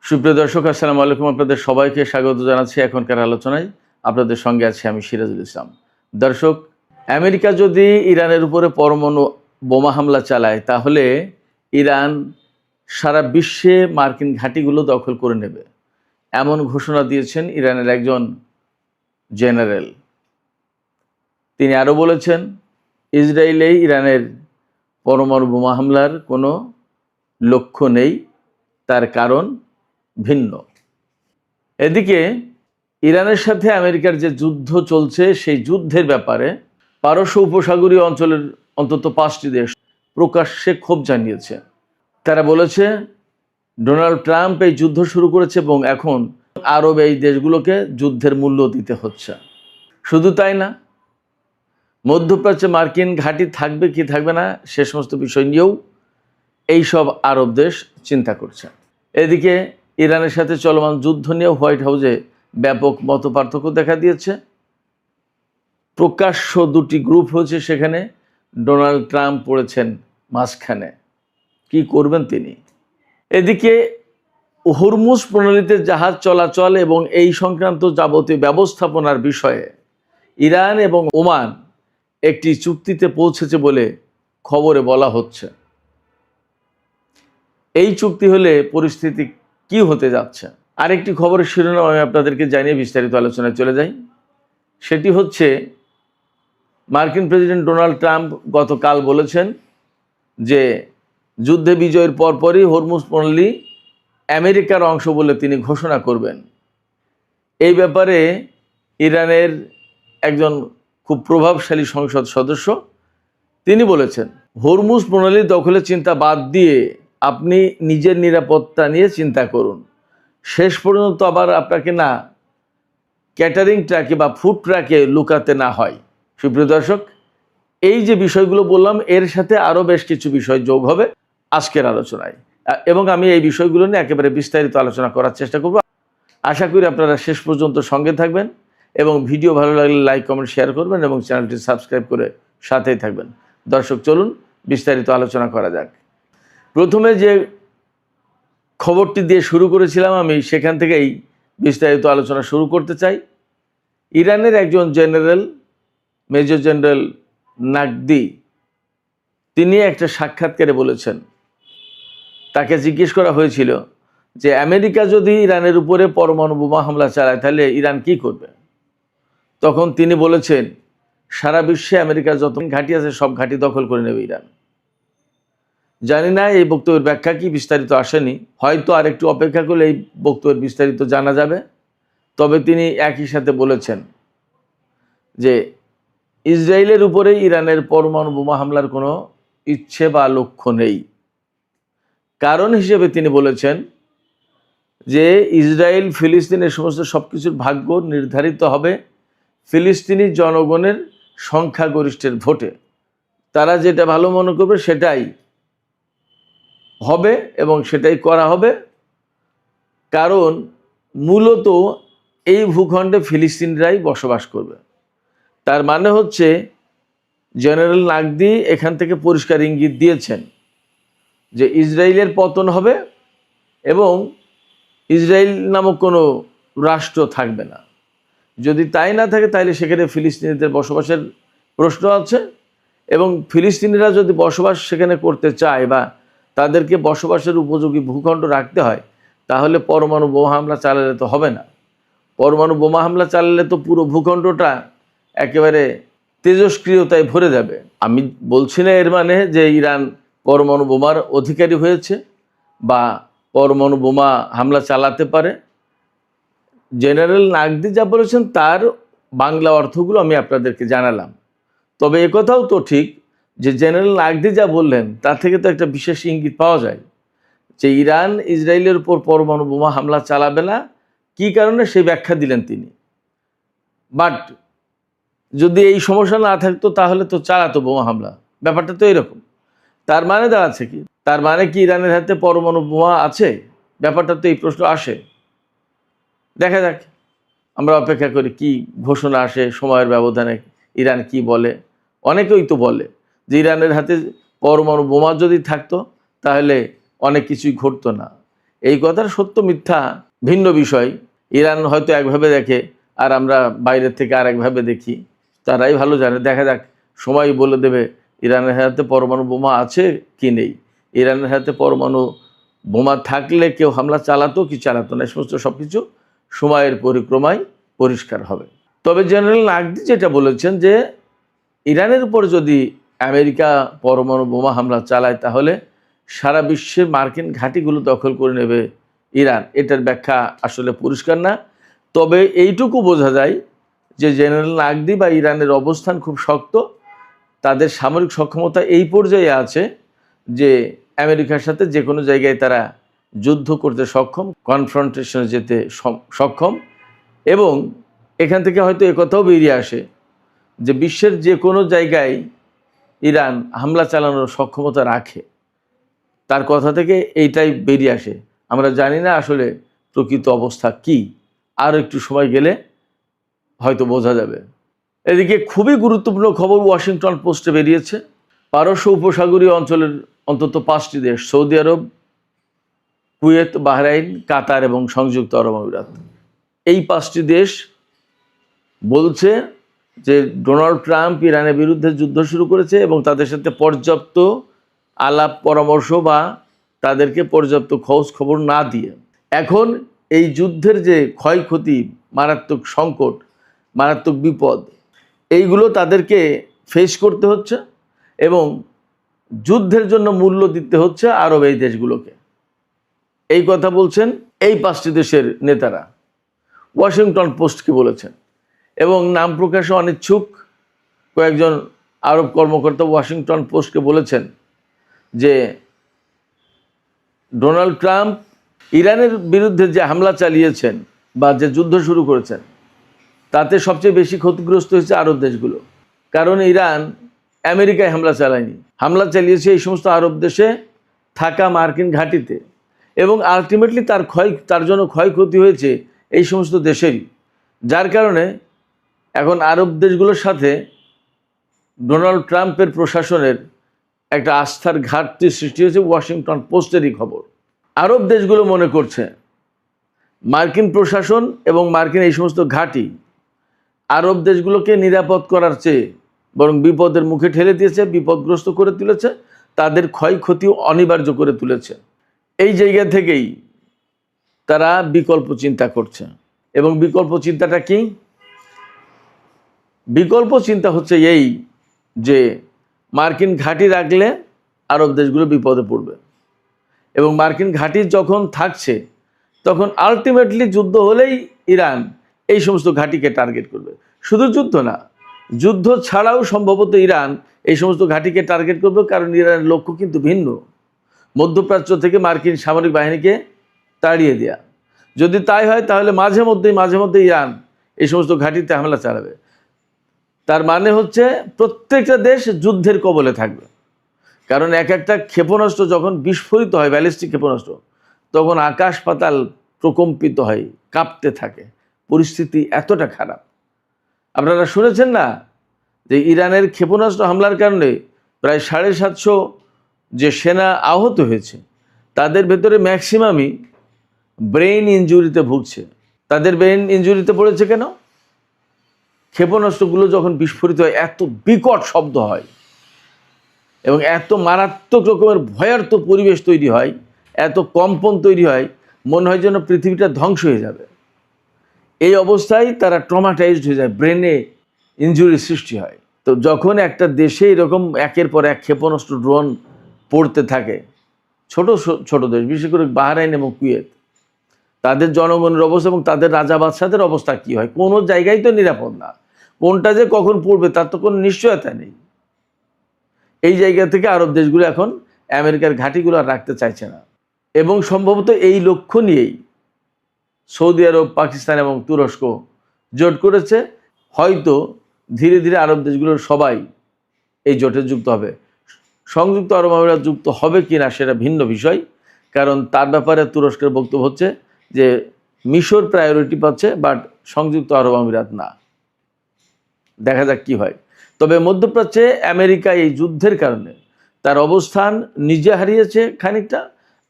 সুপ্রিয় দর্শক, আসসালামু আলাইকুম। আপনাদের সবাইকে স্বাগত জানাচ্ছি এখনকার আলোচনায়। আপনাদের সঙ্গে আছি আমি সিরাজুল ইসলাম। দর্শক, আমেরিকা যদি ইরানের উপরে পরমাণু বোমা হামলা চালায়, তাহলে ইরান সারা বিশ্বে মার্কিন ঘাঁটিগুলো দখল করে নেবে, এমন ঘোষণা দিয়েছেন ইরানের একজন জেনারেল। তিনি আরও বলেছেন, ইসরায়েলেই ইরানের পরমাণু বোমা হামলার কোনো লক্ষ্য নেই, তার কারণ ভিন্ন। এদিকে ইরানের সাথে আমেরিকার যে যুদ্ধ চলছে, সেই যুদ্ধের ব্যাপারে পারস্য উপসাগরীয় অঞ্চলের অন্তত 5টি দেশ প্রকাশ্যে ক্ষোভ জানিয়েছে। তারা বলেছে, ডোনাল্ড ট্রাম্প এই যুদ্ধ শুরু করেছে এবং এখন আরব এই দেশগুলোকে যুদ্ধের মূল্য দিতে হচ্ছে। শুধু তাই না, মধ্যপ্রাচ্যে মার্কিন ঘাঁটি থাকবে কি থাকবে না সে সমস্ত বিষয় নিয়েও এইসব আরব দেশ চিন্তা করছে। এদিকে ইরানের সাথে চলমান যুদ্ধ নিয়ে হোয়াইট হাউসে ব্যাপক মতপার্থক্য দেখা দিয়েছে। প্রকাশ্য দুটি গ্রুপ হয়েছে, সেখানে ডোনাল্ড ট্রাম্প পড়েছেন মাঝখানে। কি করবেন তিনি? এদিকে হরমুজ প্রণালীতে জাহাজ চলাচল এবং এই সংক্রান্ত যাবতীয় ব্যবস্থাপনার বিষয়ে ইরান এবং ওমান একটি চুক্তিতে পৌঁছেছে বলে খবরে বলা হচ্ছে। এই চুক্তি হলে পরিস্থিতি কি হতে যাচ্ছে? আরেকটি খবরের শিরোনাম আমি আপনাদেরকে জানিয়ে বিস্তারিত আলোচনায় চলে যাই। সেটি হচ্ছে, মার্কিন প্রেসিডেন্ট ডোনাল্ড ট্রাম্প গতকাল বলেছেন যে যুদ্ধে বিজয়ের পরপরই হরমুজ প্রণালী আমেরিকার অংশ বলে তিনি ঘোষণা করবেন। এই ব্যাপারে ইরানের একজন খুব প্রভাবশালী সংসদ সদস্য তিনি বলেছেন, হরমুজ প্রণালী দখলের চিন্তা বাদ দিয়ে আপনি নিজের নিরাপত্তা নিয়ে চিন্তা করুন। শেষ পর্যন্ত আবার আপনাকে না ক্যাটারিং ট্রাকে বা ফুড ট্রাকে লুকাতে না হয়। সুপ্রিয় দর্শক, এই যে বিষয়গুলো বললাম, এর সাথে আরও বেশ কিছু বিষয় যোগ হবে আজকের আলোচনায়, এবং আমি এই বিষয়গুলো নিয়ে একেবারে বিস্তারিত আলোচনা করার চেষ্টা করব। আশা করি আপনারা শেষ পর্যন্ত সঙ্গে থাকবেন এবং ভিডিও ভালো লাগলে লাইক, কমেন্ট, শেয়ার করবেন এবং চ্যানেলটি সাবস্ক্রাইব করে সাথেই থাকবেন। দর্শক, চলুন বিস্তারিত আলোচনা করা যাক। প্রথমে যে খবরটি দিয়ে শুরু করেছিলাম, আমি সেখান থেকেই বিস্তারিত আলোচনা শুরু করতে চাই। ইরানের একজন জেনারেল, মেজর জেনারেল নাকদি, তিনি একটা সাক্ষাৎকারে বলেছেন, তাকে জিজ্ঞেস করা হয়েছিল যে আমেরিকা যদি ইরানের উপরে পরমাণু বোমা হামলা চালায় তাহলে ইরান কি করবে? তখন তিনি বলেছেন, সারা বিশ্বে আমেরিকার যত ঘাঁটি আছে সব ঘাঁটি দখল করে নেবে ইরান। জানি না এই বক্তব্যের ব্যাখ্যা কি, বিস্তারিত আসেনি, হয়তো আরেকটু অপেক্ষা করলে এই বক্তব্যের বিস্তারিত জানা যাবে। তবে তিনি একই সাথে বলেছেন যে ইসরায়েলের উপরে ইরানের পরমাণু বোমা হামলার কোনো ইচ্ছে বা লক্ষ্য নেই। কারণ হিসেবে তিনি বলেছেন যে ইসরায়েল ফিলিস্তিনের সমস্ত সব কিছুর ভাগ্য নির্ধারিত হবে ফিলিস্তিনি জনগণের সংখ্যাগরিষ্ঠের ভোটে। তারা যেটা ভালো মনে করবে সেটাই হবে এবং সেটাই করা হবে। কারণ মূলত এই ভূখণ্ডে ফিলিস্তিনিরাই বসবাস করবে। তার মানে হচ্ছে, জেনারেল নাকদি এখান থেকে পরিষ্কার ইঙ্গিত দিয়েছেন যে ইসরায়েলের পতন হবে এবং ইসরায়েল নামক কোনো রাষ্ট্র থাকবে না। যদি তাই না থাকে তাহলে সেখানে ফিলিস্তিনিদের বসবাসের প্রশ্ন আছে, এবং ফিলিস্তিনিরা যদি বসবাস সেখানে করতে চায় বা তাদেরকে বসবাসের উপযোগী ভূখণ্ড রাখতে হয়, তাহলে পরমাণু বোমা হামলা চালালে তো হবে না। পরমাণু বোমা হামলা চালালে তো পুরো ভূখণ্ডটা একেবারে তেজস্ক্রিয়তায় ভরে যাবে। আমি বলছি না এর মানে যে ইরান পরমাণু বোমার অধিকারী হয়েছে বা পরমাণু বোমা হামলা চালাতে পারে। জেনারেল নাকদি যা বলেছেন তার বাংলা অর্থগুলো আমি আপনাদেরকে জানালাম। তবে একথাও তো ঠিক যে জেনারেল নাকদি যা বললেন তার থেকে তো একটা বিশেষ ইঙ্গিত পাওয়া যায় যে ইরান ইসরায়েলের উপর পরমাণু বোমা হামলা চালাবে না। কী কারণে সেই ব্যাখ্যা দিলেন তিনি। বাট যদি এই সমস্যা না থাকতো তাহলে তো চালাতো বোমা হামলা, ব্যাপারটা তো এরকম। তার মানে দাঁড়াচ্ছে কি, তার মানে কি ইরানের হাতে পরমাণু বোমা আছে? ব্যাপারটা তো এই প্রশ্ন আসে। দেখা যাক, আমরা অপেক্ষা করি কি ঘোষণা আসে সময়ের ব্যবধানে, ইরান কি বলে। অনেকেই তো বলে যে ইরানের হাতে পরমাণু বোমা যদি থাকতো তাহলে অনেক কিছুই ঘটতো না। এই কথার সত্য মিথ্যা ভিন্ন বিষয়। ইরান হয়তো একভাবে দেখে আর আমরা বাইরের থেকে আর একভাবে দেখি, তারাই ভালো জানে। দেখা যাক, সময় বলে দেবে ইরানের হাতে পরমাণু বোমা আছে কি নেই। ইরানের হাতে পরমাণু বোমা থাকলে কেউ হামলা চালাতো কি চালাতো না, সমস্ত সব কিছু সময়ের পরিক্রমায় পরিষ্কার হবে। তবে জেনারেল নাগদি যেটা বলেছেন যে ইরানের উপর যদি আমেরিকা পরমাণু বোমা হামলা চালায় তাহলে সারা বিশ্বের মার্কিন ঘাঁটিগুলো দখল করে নেবে ইরান। এটার ব্যাখ্যা আসলে পরিষ্কার না। তবে এইটুকু বোঝা যায় যে জেনারেল নাগদি বা ইরানের অবস্থান খুব শক্ত, তাদের সামরিক সক্ষমতা এই পর্যায়ে আছে যে আমেরিকার সাথে যে কোনো জায়গায় তারা যুদ্ধ করতে সক্ষম, কনফ্রন্টেশনে যেতে সক্ষম। এবং এখান থেকে হয়তো একথাও বেরিয়ে আসে যে বিশ্বের যে কোনো জায়গায় ইরান হামলা চালানোর সক্ষমতা রাখে। তার কথা থেকে এইটাই বেরিয়ে আসে। আমরা জানি না আসলে প্রকৃত অবস্থা কি, আর একটু সময় গেলে হয়তো বোঝা যাবে। এদিকে খুবই গুরুত্বপূর্ণ খবর ওয়াশিংটন পোস্টে বেরিয়েছে। পারস্য উপসাগরীয় অঞ্চলের অন্তত 5টি দেশ, সৌদি আরব, কুয়েত, বাহরাইন, কাতার এবং সংযুক্ত আরব আমিরাত, এই 5টি দেশ বলছে যে ডোনাল্ড ট্রাম্প ইরানের বিরুদ্ধে যুদ্ধ শুরু করেছে এবং তাদের সাথে পর্যাপ্ত আলাপ পরামর্শ বা তাদেরকে পর্যাপ্ত খোঁজ খবর না দিয়ে এখন এই যুদ্ধের যে ক্ষয়ক্ষতি, মারাত্মক সংকট, মারাত্মক বিপদ, এইগুলো তাদেরকে ফেস করতে হচ্ছে এবং যুদ্ধের জন্য মূল্য দিতে হচ্ছে আরব এই দেশগুলোকে। এই কথা বলছেন এই 5টি দেশের নেতারা। ওয়াশিংটন পোস্ট কি বলেছেন এবং নাম প্রকাশে অনিচ্ছুক কয়েকজন আরব কর্মকর্তা ওয়াশিংটন পোস্টকে বলেছেন যে ডোনাল্ড ট্রাম্প ইরানের বিরুদ্ধে যে হামলা চালিয়েছেন বা যে যুদ্ধ শুরু করেছেন তাতে সবচেয়ে বেশি ক্ষতিগ্রস্ত হয়েছে আরব দেশগুলো। কারণ ইরান আমেরিকায় হামলা চালায়নি, হামলা চালিয়েছে এই সমস্ত আরব দেশে থাকা মার্কিন ঘাঁটিতে এবং আলটিমেটলি তার জন্য ক্ষয়ক্ষতি হয়েছে এই সমস্ত দেশেরই। যার কারণে এখন আরব দেশগুলোর সাথে ডোনাল্ড ট্রাম্পের প্রশাসনের একটা আস্থার ঘাটতি সৃষ্টি হয়েছে। ওয়াশিংটন পোস্টেরই খবর। আরব দেশগুলো মনে করছে মার্কিন প্রশাসন এবং মার্কিন এই সমস্ত ঘাঁটি আরব দেশগুলোকে নিরাপদ করার চেয়ে বরং বিপদের মুখে ঠেলে দিয়েছে, বিপদগ্রস্ত করে তুলেছে, তাদের ক্ষয়ক্ষতি অনিবার্য করে তুলেছে। এই জায়গা থেকেই তারা বিকল্প চিন্তা করছে। এবং বিকল্প চিন্তাটা কি? বিকল্প চিন্তা হচ্ছে এই যে মার্কিন ঘাঁটি রাখলে আরব দেশগুলো বিপদে পড়বে এবং মার্কিন ঘাঁটি যখন থাকছে তখন আলটিমেটলি যুদ্ধ হলেই ইরান এই সমস্ত ঘাঁটিকে টার্গেট করবে। শুধু যুদ্ধ না, যুদ্ধ ছাড়াও সম্ভবত ইরান এই সমস্ত ঘাঁটিকে টার্গেট করবে, কারণ ইরানের লক্ষ্য কিন্তু ভিন্ন। মধ্যপ্রাচ্য থেকে মার্কিন সামরিক বাহিনীকে তাড়িয়ে দেয়া। যদি তাই হয় তাহলে মাঝে মধ্যে ইরান এই সমস্ত ঘাঁটিতে হামলা চালাবে। তার মানে হচ্ছে প্রত্যেকটা দেশ যুদ্ধের কবলে থাকবে। কারণ এক একটা ক্ষেপণাস্ত্র যখন বিস্ফোরিত হয়, ব্যালিস্টিক ক্ষেপণাস্ত্র, তখন আকাশ পাতাল প্রকম্পিত হয়, কাঁপতে থাকে। পরিস্থিতি এতটা খারাপ। আপনারা শুনেছেন না যে ইরানের ক্ষেপণাস্ত্র হামলার কারণে প্রায় 750 যে সেনা আহত হয়েছে, তাদের ভেতরে ম্যাক্সিমামই ব্রেইন ইনজুরিতে ভুগছে। তাদের ব্রেইন ইনজুরিতে পড়েছে কেন? ক্ষেপণাস্ত্রগুলো যখন বিস্ফোরিত হয় এত বিকট শব্দ হয় এবং এত মারাত্মক রকমের ভয়ার্থ পরিবেশ তৈরি হয়, এত কম্পন তৈরি হয়, মনে হয় যেন পৃথিবীটা ধ্বংস হয়ে যাবে। এই অবস্থায় তারা ট্রমাটাইজড হয়ে যায়, ব্রেনে ইনজুরি সৃষ্টি হয়। তো যখন একটা দেশে এরকম একের পর এক ক্ষেপণাস্ত্র, ড্রোন পড়তে থাকে, ছোট ছোট দেশ, বিশেষ করে বাহরাইন এবং কুয়েত, তাদের জনগণের অবস্থা এবং তাদের রাজা বাদশাদের অবস্থা কি হয়? কোনো জায়গায় তো নিরাপদ না। কোনটা যে কখন পড়বে তার তো কোনো নিশ্চয়তা নেই। এই জায়গা থেকে আরব দেশগুলো এখন আমেরিকার ঘাঁটিগুলো আর রাখতে চাইছে না এবং সম্ভবত এই লক্ষ্য নিয়েই সৌদি আরব, পাকিস্তান এবং তুরস্ক জোট করেছে। হয়তো ধীরে ধীরে আরব দেশগুলোর সবাই এই জোটে যুক্ত হবে। সংযুক্ত আরব আমিরাত যুক্ত হবে কি না সেটা ভিন্ন বিষয়, কারণ তার ব্যাপারে তুরস্কের বক্তব্য হচ্ছে যে মিশর প্রায়োরিটি পাচ্ছে, বাট সংযুক্ত আরব আমিরাত না। দেখা যাক কি হয়। তবে মধ্যপ্রাচ্যে আমেরিকা এই যুদ্ধের কারণে তার অবস্থান নিজে হারিয়েছে খানিকটা,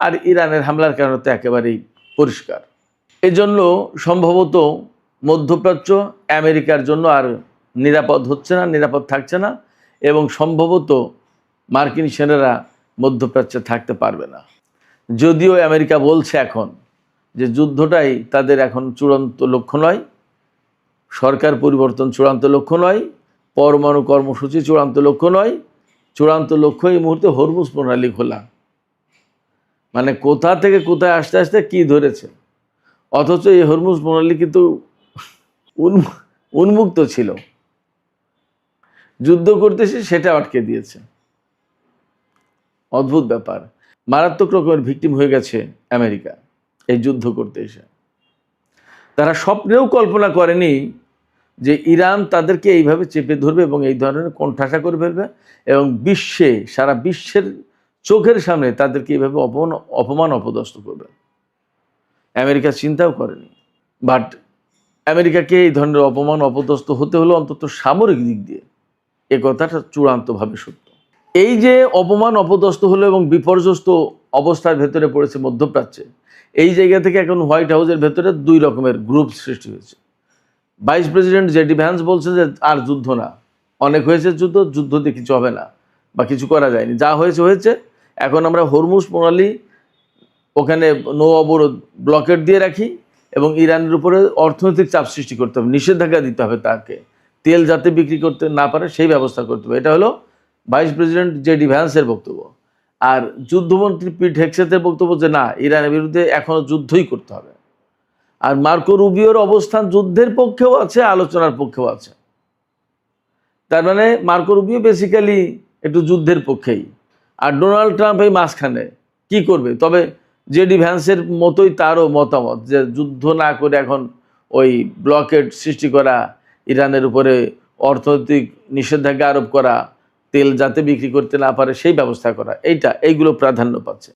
আর ইরানের হামলার কারণে তো একেবারেই পরিষ্কার। এজন্য সম্ভবত মধ্যপ্রাচ্য আমেরিকার জন্য আর নিরাপদ হচ্ছে না, নিরাপদ থাকছে না, এবং সম্ভবত মার্কিন সেনারা মধ্যপ্রাচ্যে থাকতে পারবে না। যদিও আমেরিকা বলছে এখন যে যুদ্ধটাই তাদের এখন চূড়ান্ত লক্ষ্য নয়, সরকার পরিবর্তন চূড়ান্ত লক্ষ্য নয়, পরমাণু কর্মসূচি চূড়ান্ত লক্ষ্য নয়, চূড়ান্ত লক্ষ্য এই মুহূর্তে হরমুজ প্রণালী খোলা। মানে কোথা থেকে কোথায় আস্তে আস্তে কি ধরেছে, অথচ এই হরমুজ প্রণালী কিন্তু উন্মুক্ত ছিল, যুদ্ধ করতেছে সেটা আটকে দিয়েছে। অদ্ভুত ব্যাপার। মারাত্মক রকমের ভিকটিম হয়ে গেছে আমেরিকা এই যুদ্ধ করতে এসে। তারা স্বপ্নেও কল্পনা করেনি যে ইরান তাদেরকে এইভাবে চেপে ধরবে এবং এই ধরনের কোণঠাসা করে ফেলবে এবং সারা বিশ্বের চোখের সামনে তাদেরকে এইভাবে অপমান অপদস্থ করবে। আমেরিকা চিন্তাও করেনি। বাট আমেরিকাকে এই ধরনের অপমান অপদস্থ হতে হলো অন্তত সামরিক দিক দিয়ে, এ কথাটা চূড়ান্তভাবে সত্য। এই যে অপমান অপদস্থ হলো এবং বিপর্যস্ত অবস্থার ভেতরে পড়েছে মধ্যপ্রাচ্যে, এই জায়গা থেকে এখন হোয়াইট হাউসের ভেতরে দুই রকমের গ্রুপ সৃষ্টি হয়েছে। ভাইস প্রেসিডেন্ট জেডি ভ্যান্স বলছে যে আর যুদ্ধ না, অনেক হয়েছে যুদ্ধ দিয়ে কিছু হবে না বা কিছু করা যায়নি, যা হয়েছে হয়েছে, এখন আমরা হরমুজ প্রণালী ওখানে নৌ অবরোধ ব্লকেট দিয়ে রাখি এবং ইরানের উপরে অর্থনৈতিক চাপ সৃষ্টি করতে হবে, নিষেধাজ্ঞা দিতে হবে, তাকে তেল যাতে বিক্রি করতে না পারে সেই ব্যবস্থা করতে হবে। এটা হলো ভাইস প্রেসিডেন্ট জেডি ভ্যান্সের বক্তব্য। আর যুদ্ধমন্ত্রী পিট হেগসেথের বক্তব্য যে না, ইরানের বিরুদ্ধে এখনও যুদ্ধই করতে হবে। আর মার্কো রুবিওর অবস্থান যুদ্ধের পক্ষেও আছে, আলোচনার পক্ষেও আছে। তার মানে মার্কো রুবিও বেসিক্যালি একটু যুদ্ধের পক্ষেই, আর ডোনাল্ড ট্রাম্প এই মাঝখানে কি করবে। তবে জেডি ভ্যান্সের মতোই তারও মতামত যে যুদ্ধ না করে এখন ওই ব্লকেড সৃষ্টি করা, ইরানের উপরে অর্থনৈতিক নিষেধাজ্ঞা আরোপ করা, তেল যাতে বিক্রি করতে না পারে সেই ব্যবস্থা করা, এইগুলো প্রাধান্য পাচ্ছে।